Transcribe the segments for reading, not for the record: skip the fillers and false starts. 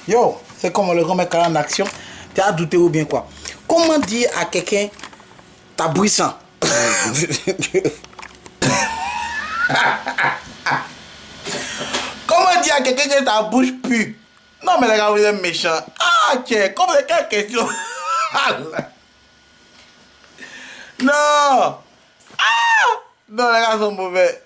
Yo, c'est comme le grand mec en action. Tu as douté ou bien quoi? Comment dire à quelqu'un t'as bruissant? Comment dire à quelqu'un que ta bouche pue? Non mais les gars, vous êtes méchants. Ah tiens, comme c'est quelle question? Non. Non, les gars sont mauvais.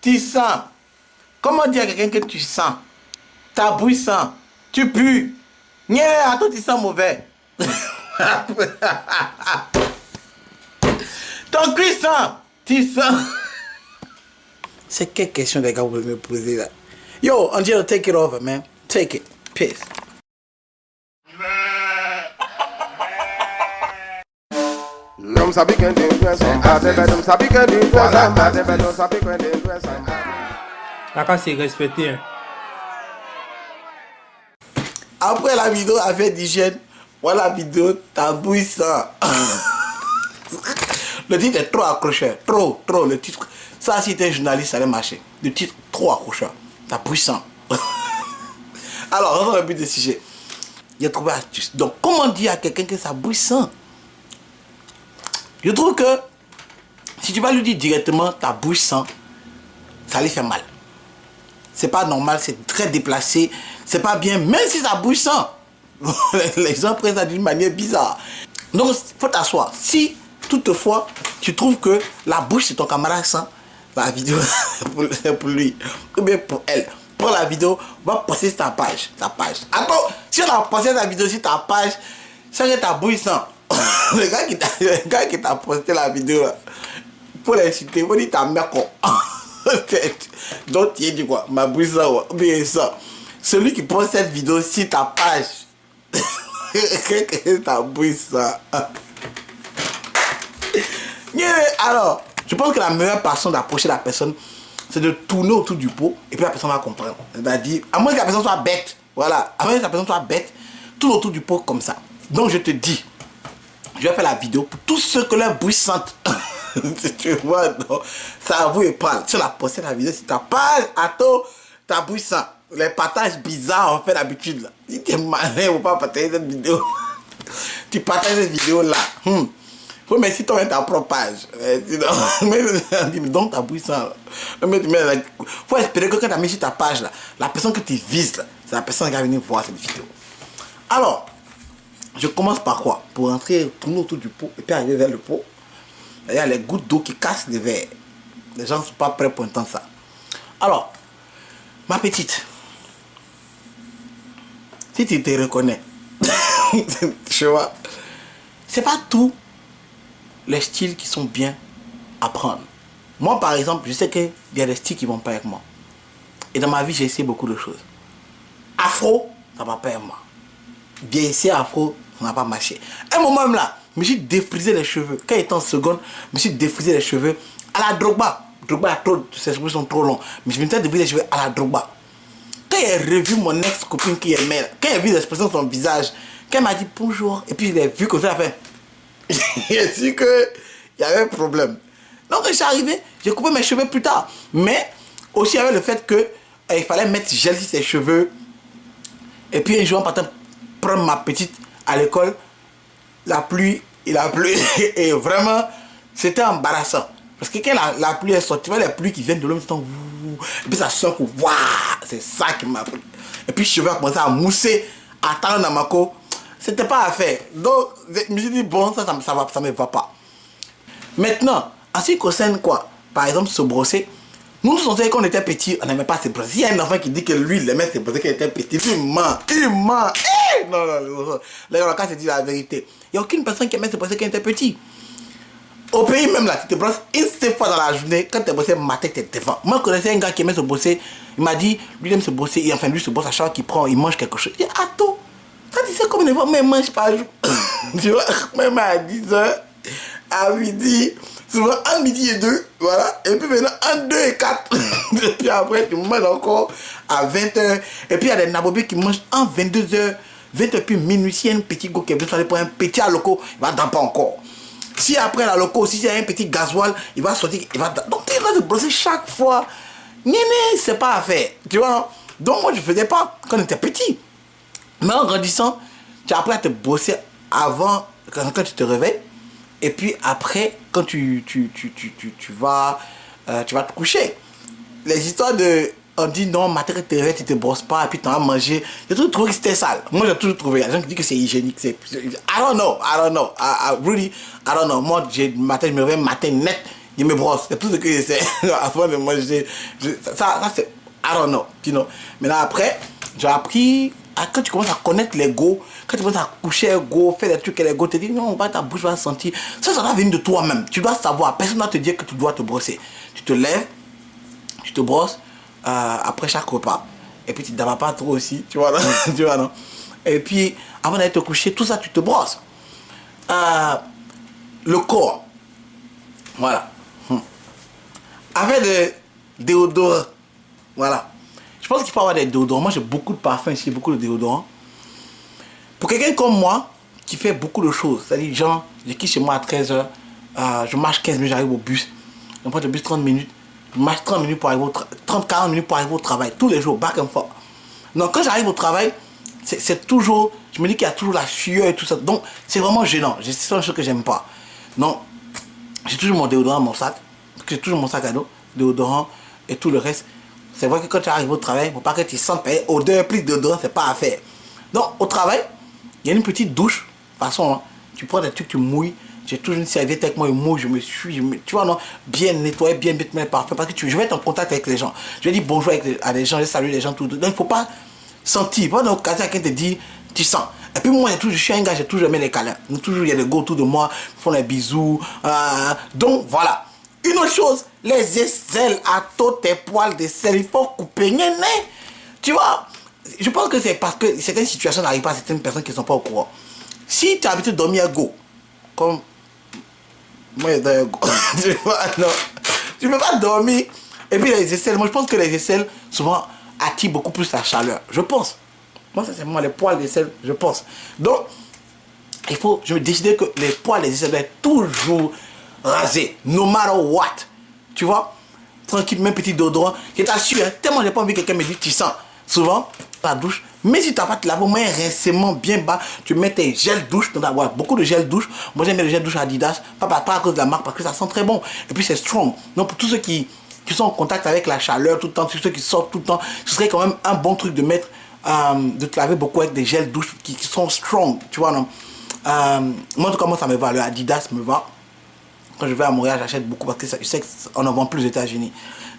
Tu sens. Comment dire à quelqu'un que tu sens? Ta bouche sent. Tu pues. À toi, tu sens mauvais. Ton cul sent. Tu sens. C'est quelle question, les gars, vous me posez là? Yo, Angelo, take it over, man. Take it. Peace. Não sabe quem tem doença, não sabe quem tem doença, não sabe quem tem doença. La casse respecté. Après la vidéo, avec d'hygiène, voilà la vidéo, ta bouille sent. Le titre est trop accrocheur. Trop, le titre. Ça, si t'es journaliste, ça allait marcher. Le titre, trop accrocheur. Ta bouille sent. Alors, rentrons dans le but du sujet. J'ai trouvé astuce. Donc, comment dire à quelqu'un que sa bouille sent? Je trouve que si tu vas lui dire directement ta bouche sent, ça lui fait mal. C'est pas normal, c'est très déplacé, c'est pas bien, même si sa bouche sent. Les gens prennent ça d'une manière bizarre. Donc, il faut t'asseoir. Si toutefois tu trouves que la bouche de ton camarade sent, la vidéo c'est pour lui ou bien pour elle. Prends la vidéo, va poster sur ta page. Attends, si on a posté la vidéo sur ta page, c'est que ta bouche sent. Le gars qui t'a posté la vidéo là, pour l'insulter, il faut dire ta mère quoi. Donc tu dis quoi, ma bouche ça ou bien ça. Celui qui poste cette vidéo sur ta page, ta bouche ça. Alors, je pense que la meilleure façon d'approcher la personne, c'est de tourner autour du pot et puis la personne va comprendre. C'est-à-dire, à moins que la personne soit bête, voilà, à moins que la personne soit bête, tourne autour du pot comme ça. Donc je te dis, je vais faire la vidéo pour tous ceux que leur bouche sentent. Tu vois, donc, ça vous et parle. Si on a posté la vidéo, si ta page, attends, ta bouche sent. Les partages bizarres, on fait d'habitude. Si tu es malin, il ne faut pas partager cette vidéo. Tu partages cette vidéo là. Faut mais si tu as ta propre page. Mais donc ta bouche sent. Faut espérer que quand tu as mis sur ta page là, la personne que tu vises là, c'est la personne qui va venir voir cette vidéo. Alors, je commence par quoi? Pour rentrer, tourner autour du pot et puis arriver vers le pot. Il y a les gouttes d'eau qui cassent les verres. Les gens ne sont pas prêts pour entendre ça. Alors, ma petite, si tu te reconnais, tu vois, c'est pas tous les styles qui sont bien à prendre. Moi, par exemple, je sais qu'il y a des styles qui vont pas avec moi. Et dans ma vie, j'ai essayé beaucoup de choses. Afro, ça va pas avec moi. Bien ici, afro, ça n'a pas marché. À un moment même là, je me suis défrisé les cheveux. Quand il était en seconde, je me suis défrisé les cheveux à la Drogba. Drogba a trop, ses cheveux sont trop longs. Mais je me suis défrisé les cheveux à la Drogba. Quand il a revu mon ex-copine qui aimait, quand il a vu l'expression de son visage, quand il m'a dit bonjour, et puis il a vu comme ça, il a fait. J'ai su qu'il y avait un problème. Donc quand je suis arrivé, j'ai coupé mes cheveux plus tard. Mais aussi avec le fait que il fallait mettre gel sur ses cheveux. Et puis un jour, en partant prendre ma petite à l'école, la pluie, il a plu. Et vraiment, c'était embarrassant. Parce que quand la pluie est sortie, tu vois les pluies qui viennent de l'eau, et puis ça sort, waouh, c'est ça qui m'a pris. Et puis les cheveux ont commencé à mousser, à attendre dans ma cour. C'était pas à faire. Donc, je me suis dit, bon, ça me va pas. Maintenant, en ce qui concerne quoi? Par exemple, se brosser. Nous, on savait qu'on était petits, on n'aimait pas se brosser. S'il y a un enfant qui dit que lui, il aimait se brosser quand il était petit, il ment. Non. Les gars, quand je dis la vérité, il n'y a aucune personne qui aimait se brosser quand il était petit. Au pays même là, tu te brosses une seule fois dans la journée, quand tu es brossé, matin, tu es devant. Moi, je connaissais un gars qui aimait se brosser, il m'a dit, lui, il aime se brosser, et enfin, lui, se brosse à chaque fois qu'il prend, il mange quelque chose. Il dit, attends, ça, tu sais comment il va, mais il mange pas. Tu vois, même à 10h, à midi, souvent entre midi et 2, voilà, et puis maintenant entre 2 et 4, et puis après tu manges encore à 20h, et puis il y a des nabobés qui mangent en 22h, 20h puis minuit, si il y a un petit go qui est besoin pour un petit à loco, il va damper encore. Si après la loco, si il y a un petit gasoil, il va sortir, il va... Donc tu dois te brosser chaque fois. C'est pas à faire. Tu vois, non? Donc moi je faisais pas quand on était petit. Mais en grandissant, tu apprends à te brosser avant, quand tu te réveilles. Et puis après, quand tu vas te coucher. Les histoires de... On dit non, matin tu te réveilles, tu te brosses pas, et puis tu vas manger. J'ai toujours trouvé que c'était sale. Moi j'ai toujours trouvé. Il y a des gens qui disent que c'est hygiénique. I don't know. Really, I don't know. Moi, matin, je me réveille, matin net, je me brosse. C'est tout ce que j'essaie avant de manger. Ça c'est... I don't know. You know. Maintenant après, j'ai appris... Quand tu commences à connaître l'ego, quand tu commences à coucher l'ego, faire des trucs que l'ego te dit, non, ta bouche va sentir. Ça doit venir de toi-même. Tu dois savoir. Personne ne va te dire que tu dois te brosser. Tu te lèves, tu te brosses après chaque repas. Et puis tu ne t'en vas pas trop aussi. Tu vois, non? Tu vois, non? Et puis, avant d'aller te coucher, tout ça, tu te brosses. Le corps. Voilà. Avec des déodorants. Voilà. Je pense qu'il faut avoir des déodorants. Moi, j'ai beaucoup de parfums ici, beaucoup de déodorants. Pour quelqu'un comme moi, qui fait beaucoup de choses, c'est-à-dire, genre, je quitte chez moi à 13h, je marche 15 minutes, j'arrive au bus. Je prends le bus 30 minutes, je marche 30 minutes pour arriver au 30-40 minutes pour arriver au travail, tous les jours, back and forth. Donc, quand j'arrive au travail, c'est toujours, je me dis qu'il y a toujours la sueur et tout ça. Donc, c'est vraiment gênant. C'est une chose que j'aime pas. Donc, j'ai toujours mon déodorant dans mon sac. J'ai toujours mon sac à dos, déodorant et tout le reste. C'est vrai que quand tu arrives au travail, il ne faut pas que tu sentes odeur plus d'odeur, c'est pas à faire. Donc, au travail, il y a une petite douche. De toute façon, hein, tu prends des trucs, tu mouilles. J'ai toujours une serviette avec moi, je mouille, tu vois, non, bien nettoyer, bien mettre mes parfums. Parce que je vais être en contact avec les gens. Je vais dire bonjour à des gens, je salue les gens, tout. Donc, il ne faut pas sentir. Pas dans l'occasion, quelqu'un te dit, tu sens. Et puis, moi, je suis un gars, j'ai toujours aimé les câlins. Toujours, il y a des gars autour de moi, ils font des bisous. Donc, voilà. Une autre chose, les aisselles à tous tes poils d'aisselle, il faut couper. Tu vois, je pense que c'est parce que certaines situations n'arrivent pas à certaines personnes qui ne sont pas au courant. Si tu as l'habitude de dormir à go, comme moi, je dors à go, tu vois, non, tu ne peux pas dormir. Et puis les aisselles, moi je pense que les aisselles souvent attirent beaucoup plus la chaleur. Je pense. Moi, ça c'est moi, les poils d'aisselle, je pense. Donc, il faut, je me décider que les poils d'aisselle doivent être toujours rasé, no matter what. Tu vois, tranquille, même petit déodorant. Je t'assure, hein, tellement j'ai pas envie que quelqu'un me dise tu sens. Souvent, la douche. Mais si tu n'as pas de lave, moins récemment bien bas, tu mets tes gels douche. Tu dois avoir beaucoup de gel douche. Moi j'aime bien le gel douche Adidas. Pas à cause de la marque, parce que ça sent très bon. Et puis c'est strong. Donc pour tous ceux qui sont en contact avec la chaleur tout le temps, tous ceux qui sortent tout le temps, ce serait quand même un bon truc de mettre, de te laver beaucoup avec des gels douche qui sont strong. Tu vois, non? Moi en tout cas, moi ça me va. Le Adidas me va. Quand je vais à Montréal, j'achète beaucoup parce que je sais qu'on en vend plus aux États-Unis.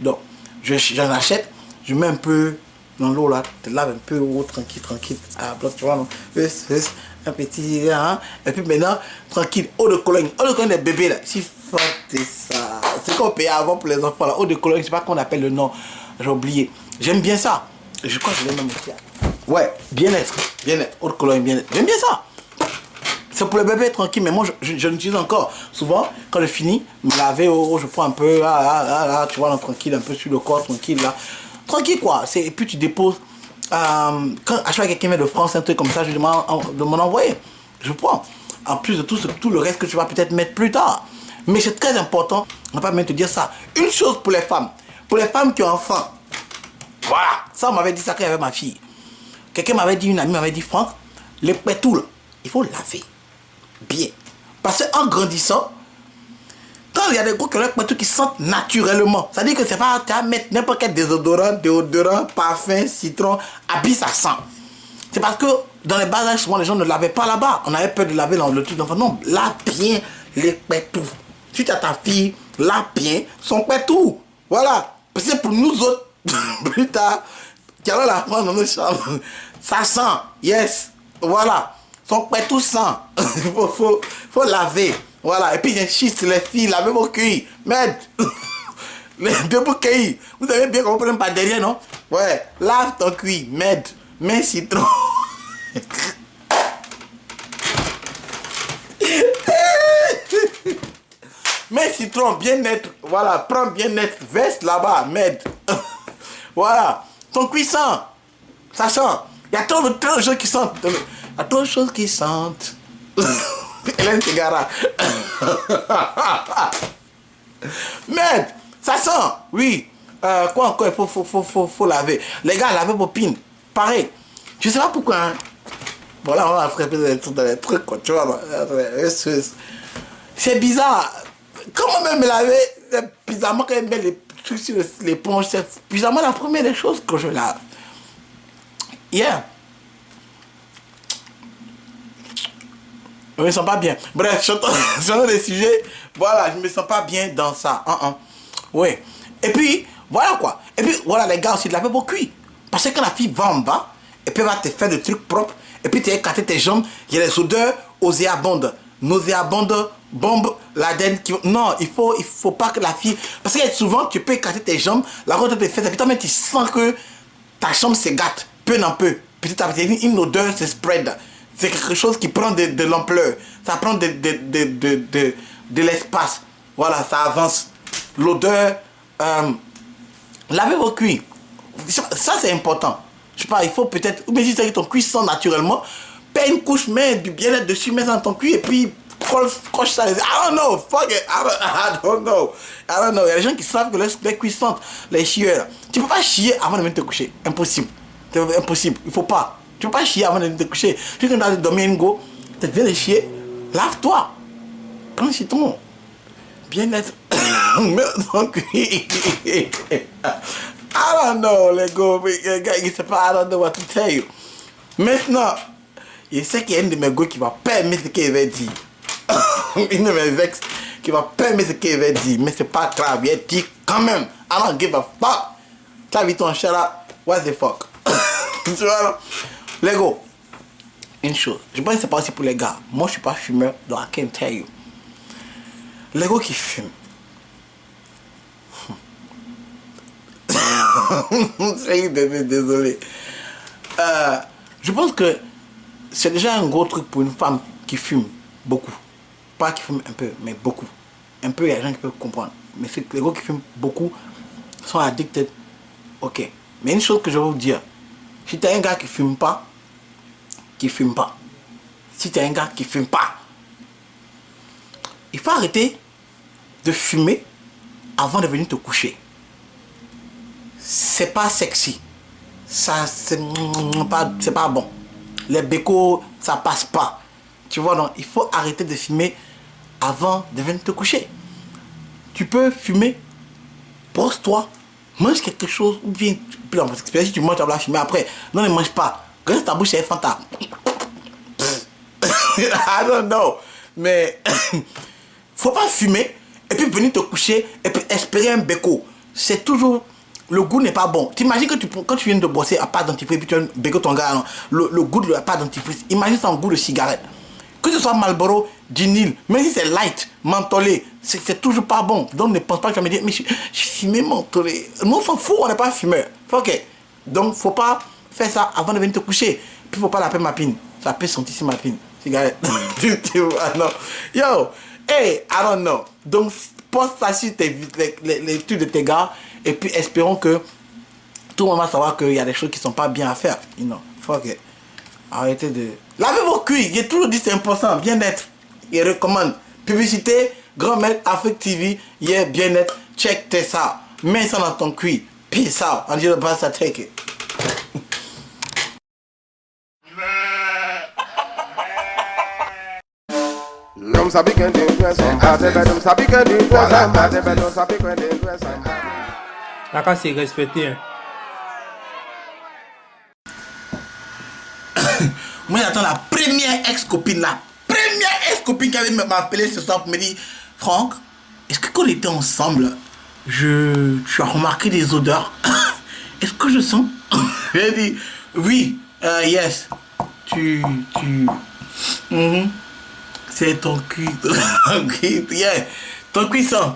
Donc, j'en achète, je mets un peu dans l'eau là, tu te laves un peu haut, tranquille. Ah, tu vois, non? Un petit, hein? Et puis maintenant, tranquille, eau de Cologne. Eau de Cologne des bébés là. Si fort, c'est ça. C'est qu'on payait avant pour les enfants là. Eau de Cologne, je sais pas qu'on appelle le nom. J'ai oublié. J'aime bien ça. Je crois que je l'ai même ici. Ouais, bien-être. Eau de Cologne, bien-être. J'aime bien ça. C'est pour le bébé tranquille, mais moi je l'utilise encore. Souvent, quand je finis, me laver, je prends un peu, tu vois, là, tranquille, un peu sur le corps, tranquille, là. Tranquille, quoi. Et puis tu déposes. Quand à chaque fois quelqu'un vient de France, un truc comme ça, je demande de m'en envoyer. Je prends. En plus de tout le reste que tu vas peut-être mettre plus tard. Mais c'est très important, on ne va pas même te dire ça. Une chose pour les femmes. Pour les femmes qui ont enfant. Voilà. Ça, on m'avait dit ça quand il y avait ma fille. Quelqu'un m'avait dit, une amie m'avait dit, Franck, les pétoules, il faut laver. Bien. Parce qu'en grandissant, quand il y a des gros qui sentent naturellement, ça veut dire que c'est pas à mettre n'importe quel déodorant, parfum, citron, habit, ça sent. C'est parce que dans les bas âges, souvent les gens ne lavaient pas là-bas. On avait peur de laver dans le truc d'enfant. Non, lave bien les pétous. Si tu as ta fille, lave bien son pétou. Voilà. Parce que pour nous autres, plus tard, qui allons la prendre dans nos chambres, ça sent. Yes. Voilà. Son pétou sent. faut laver. Voilà. Et puis j'insiste, les filles, lavez vos cuits. Merde. Les deux bouts cueillis. Vous savez bien qu'on ne prend pas derrière, non? Ouais. Lave ton cuit. Merde. Mets citron. Mets citron bien net. Voilà. Prends bien net. Veste là-bas. Merde. Voilà. Ton cuit sent. Ça sent. Il y a trop de choses qui sentent. Il y a trop de choses qui sentent. Hélène Segara. Merde, ça sent, oui. Quoi encore, faut laver. Les gars, laver vos pines. Pareil. Je sais pas pourquoi. Hein. Bon, là, on va frapper des trucs dans les trucs, quoi. Tu vois, c'est bizarre. Comment même laver, bizarrement, quand même, les trucs sur l'éponge, c'est bizarrement la première des choses que je lave. Yeah. Je me sens pas bien. Bref, sur des sujets, voilà, je me sens pas bien dans ça. Oui. Et puis, voilà quoi. Et puis, voilà, les gars aussi, de laver vos cuits. Parce que quand la fille va en bas, et puis elle va te faire des trucs propres, et puis tu as écarté tes jambes, il y a des odeurs nauséabondes. Nauséabondes, bombes, l'Aden qui... Non, il faut pas que la fille... Parce que souvent, tu peux écarter tes jambes, la route te fait, et puis toi tu sens que ta chambre se gâte, peu en peu. Petit à petit, une odeur se spread. C'est quelque chose qui prend de l'ampleur. Ça prend de l'espace. Voilà, ça avance. L'odeur... lavez vos cuits. Ça, c'est important. Je sais pas, il faut peut-être... Ou bien si ton cuit sent naturellement, paie une couche, mets du bien-être dessus, mets dans ton cuit et puis coche ça. I don't know, fuck it. I don't know. Il y a des gens qui savent que les cuits sentent les chieurs. Tu peux pas chier avant de venir te coucher. Impossible. C'est impossible. Il faut pas. Tu peux pas chier avant de venir te coucher. Tu es en train de dormir une go, tu viens de chier, lave-toi. Prends chez ton bien-être. Mets dans ton cuit. I don't know, les gars, il sait pas, I don't know what to tell you. Maintenant, il sait qu'il y a une de mes gars qui va permettre ce qu'il va dire. Une de mes ex qui va permettre ce qu'il va dire. Mais c'est pas grave, il dit quand même, I don't give a fuck. T'as vu ton chat là, what the fuck. Tu vois, les gars, une chose, je pense que c'est pas aussi pour les gars. Moi, je suis pas fumeur, donc I can't tell you. Les gars qui fument. Désolé. Je pense que c'est déjà un gros truc pour une femme qui fume beaucoup. Pas qui fume un peu, mais beaucoup. Un peu, il y a des gens qui peuvent comprendre. Mais c'est que les gars qui fument beaucoup sont addicted. Ok. Mais une chose que je vais vous dire. Si t'es un gars qui fume pas, si t'es un gars qui fume pas, il faut arrêter de fumer avant de venir te coucher. C'est pas sexy. Ça, c'est pas bon. Les bécos, ça passe pas. Tu vois, donc il faut arrêter de fumer avant de venir te coucher. Tu peux fumer, brosse-toi, mange quelque chose, ou bien, si tu manges, tu vas fumer après. Non, ne mange pas. Reste ta bouche, c'est fanta. I don't know. Mais, faut pas fumer, et puis venir te coucher, et puis espérer un béco. C'est toujours... Le goût n'est pas bon. T'imagines que quand tu viens de bosser à pâte dentifrice, puis tu as béco ton gars, le goût de la pâte dentifrice, imagine ça en goût de cigarette. Que ce soit Marlboro, Ginil, même si c'est light, mentholé, c'est toujours pas bon. Donc ne pense pas que tu vas me dire, mais je fumais mentholé. Nous on s'en fout, on n'est pas fumeur. Ok. Donc faut pas faire ça avant de venir te coucher. Puis faut pas la paix ma pine. Ça peut sentir si ma pine. Cigarette. Tu vois, non. Yo, hey, I don't know. Donc pose ça sur les trucs de tes gars. Et puis espérons que tout le monde va savoir qu'il y a des choses qui sont pas bien à faire. You know, fuck it. Arrêtez de... Lavez vos cuits. J'ai toujours dit c'est important. Bien-être. Il recommande. Publicité. Grand-mère Afrique TV. Yeah, bien-être. Check tes ça. Mets ça dans ton cuit. Peace out. And you're about to take it. Não sabe quem tem doença, até não sabe quem tem doença, até não sabe quem tem doença. La quand c'est respecté. Hein. Moi j'attends la première ex-copine là. Première ex-copine qui avait m'appelé ce soir pour me dire Franck, est-ce que quand on était ensemble, tu as remarqué des odeurs? Est-ce que je sens? J'ai dit oui, yes. C'est ton cul, yeah. Ton cuisson,